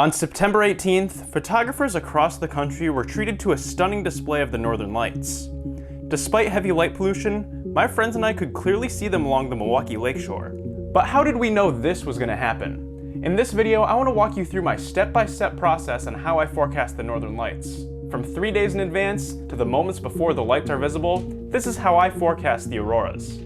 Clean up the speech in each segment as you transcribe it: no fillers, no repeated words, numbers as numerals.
On September 18th, photographers across the country were treated to a stunning display of the northern lights. Despite heavy light pollution, my friends and I could clearly see them along the Milwaukee lakeshore. But how did we know this was going to happen? In this video, I want to walk you through my step-by-step process on how I forecast the northern lights. From 3 days in advance to the moments before the lights are visible, this is how I forecast the auroras.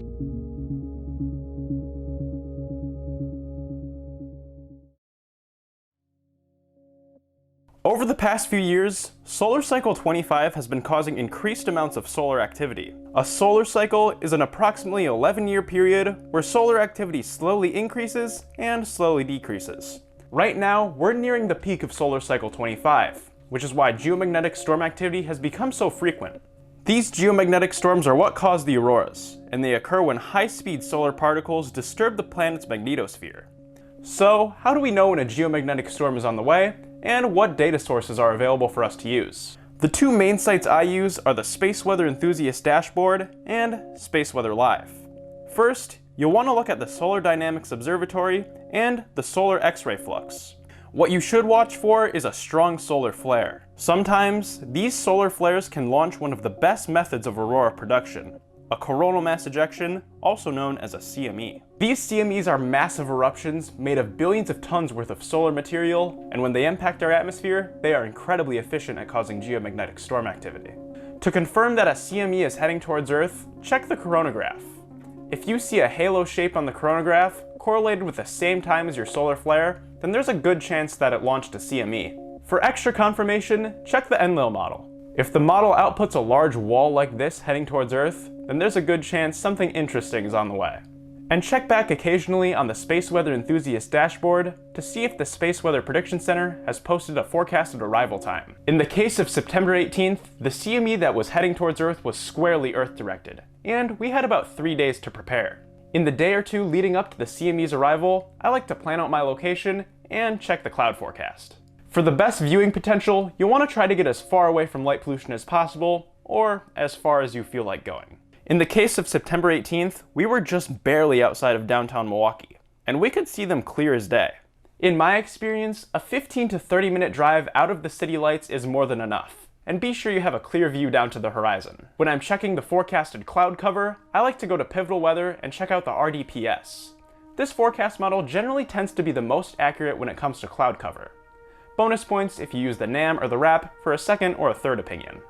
Over the past few years, solar cycle 25 has been causing increased amounts of solar activity. A solar cycle is an approximately 11-year period where solar activity slowly increases and slowly decreases. Right now, we're nearing the peak of solar cycle 25, which is why geomagnetic storm activity has become so frequent. These geomagnetic storms are what cause the auroras, and they occur when high-speed solar particles disturb the planet's magnetosphere. So, how do we know when a geomagnetic storm is on the way, and what data sources are available for us to use? The two main sites I use are the Space Weather Enthusiast Dashboard and Space Weather Live. First, you'll want to look at the Solar Dynamics Observatory and the Solar X-ray Flux. What you should watch for is a strong solar flare. Sometimes, these solar flares can launch one of the best methods of aurora production, a coronal mass ejection, also known as a CME. These CMEs are massive eruptions made of billions of tons worth of solar material, and when they impact our atmosphere, they are incredibly efficient at causing geomagnetic storm activity. To confirm that a CME is heading towards Earth, check the coronagraph. If you see a halo shape on the coronagraph correlated with the same time as your solar flare, then there's a good chance that it launched a CME. For extra confirmation, check the Enlil model. If the model outputs a large wall like this heading towards Earth, then there's a good chance something interesting is on the way. And check back occasionally on the Space Weather Enthusiast Dashboard to see if the Space Weather Prediction Center has posted a forecasted arrival time. In the case of September 18th, the CME that was heading towards Earth was squarely Earth-directed, and we had about 3 days to prepare. In the day or two leading up to the CME's arrival, I like to plan out my location and check the cloud forecast. For the best viewing potential, you'll want to try to get as far away from light pollution as possible, or as far as you feel like going. In the case of September 18th, we were just barely outside of downtown Milwaukee, and we could see them clear as day. In my experience, a 15 to 30 minute drive out of the city lights is more than enough, and be sure you have a clear view down to the horizon. When I'm checking the forecasted cloud cover, I like to go to Pivotal Weather and check out the RDPS. This forecast model generally tends to be the most accurate when it comes to cloud cover. Bonus points if you use the NAM or the RAP for a second or a third opinion.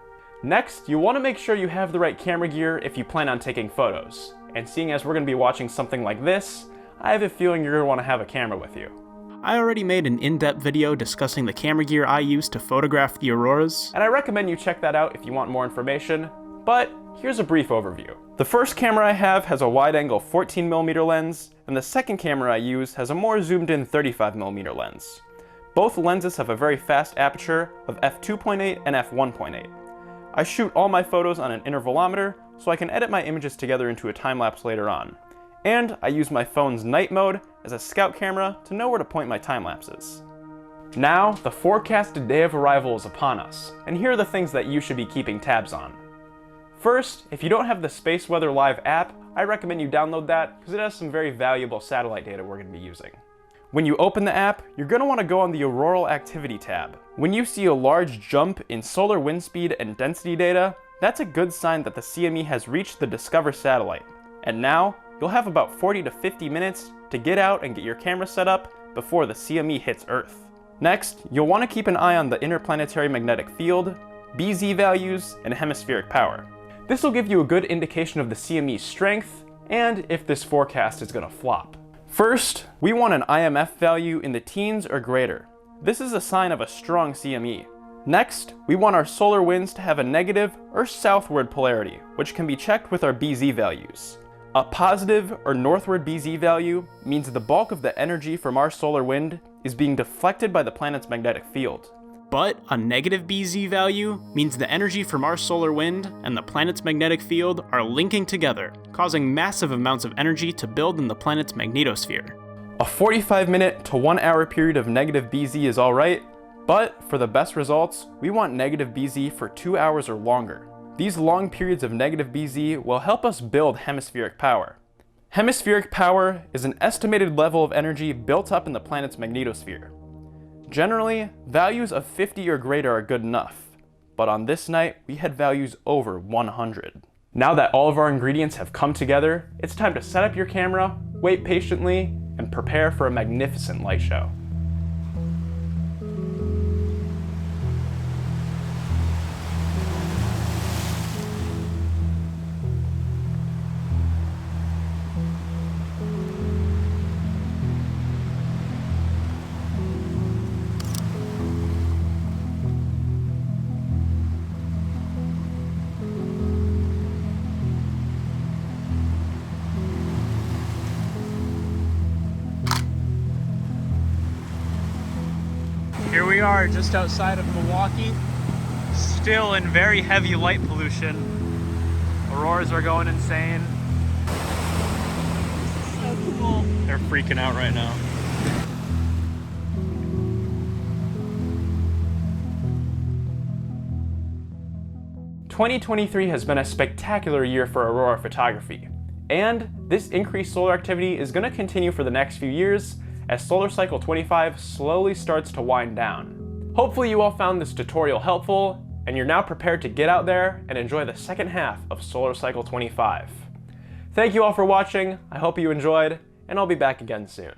Next, you want to make sure you have the right camera gear if you plan on taking photos. And seeing as we're going to be watching something like this, I have a feeling you're going to want to have a camera with you. I already made an in-depth video discussing the camera gear I use to photograph the auroras, and I recommend you check that out if you want more information, but here's a brief overview. The first camera I have has a wide-angle 14mm lens, and the second camera I use has a more zoomed-in 35mm lens. Both lenses have a very fast aperture of f2.8 and f1.8. I shoot all my photos on an intervalometer so I can edit my images together into a time-lapse later on. And I use my phone's night mode as a scout camera to know where to point my time-lapses. Now, the forecasted day of arrival is upon us, and here are the things that you should be keeping tabs on. First, if you don't have the Space Weather Live app, I recommend you download that because it has some very valuable satellite data we're going to be using. When you open the app, you're going to want to go on the Auroral Activity tab. When you see a large jump in solar wind speed and density data, that's a good sign that the CME has reached the Discover satellite. And now, you'll have about 40 to 50 minutes to get out and get your camera set up before the CME hits Earth. Next, you'll want to keep an eye on the interplanetary magnetic field, BZ values, and hemispheric power. This will give you a good indication of the CME's strength and if this forecast is going to flop. First, we want an IMF value in the teens or greater. This is a sign of a strong CME. Next, we want our solar winds to have a negative or southward polarity, which can be checked with our BZ values. A positive or northward BZ value means the bulk of the energy from our solar wind is being deflected by the planet's magnetic field. But a negative BZ value means the energy from our solar wind and the planet's magnetic field are linking together, causing massive amounts of energy to build in the planet's magnetosphere. A 45-minute to 1 hour period of negative BZ is alright, but for the best results, we want negative BZ for 2 hours or longer. These long periods of negative BZ will help us build hemispheric power. Hemispheric power is an estimated level of energy built up in the planet's magnetosphere. Generally, values of 50 or greater are good enough, but on this night, we had values over 100. Now that all of our ingredients have come together, it's time to set up your camera, wait patiently, and prepare for a magnificent light show. Here we are just outside of Milwaukee, still in very heavy light pollution. Auroras are going insane. So cool. They're freaking out right now. "2023 has been a spectacular year for aurora photography, and this increased solar activity is going to continue for the next few years as solar cycle 25 slowly starts to wind down. Hopefully you all found this tutorial helpful, and you're now prepared to get out there and enjoy the second half of solar cycle 25. Thank you all for watching, I hope you enjoyed, and I'll be back again soon.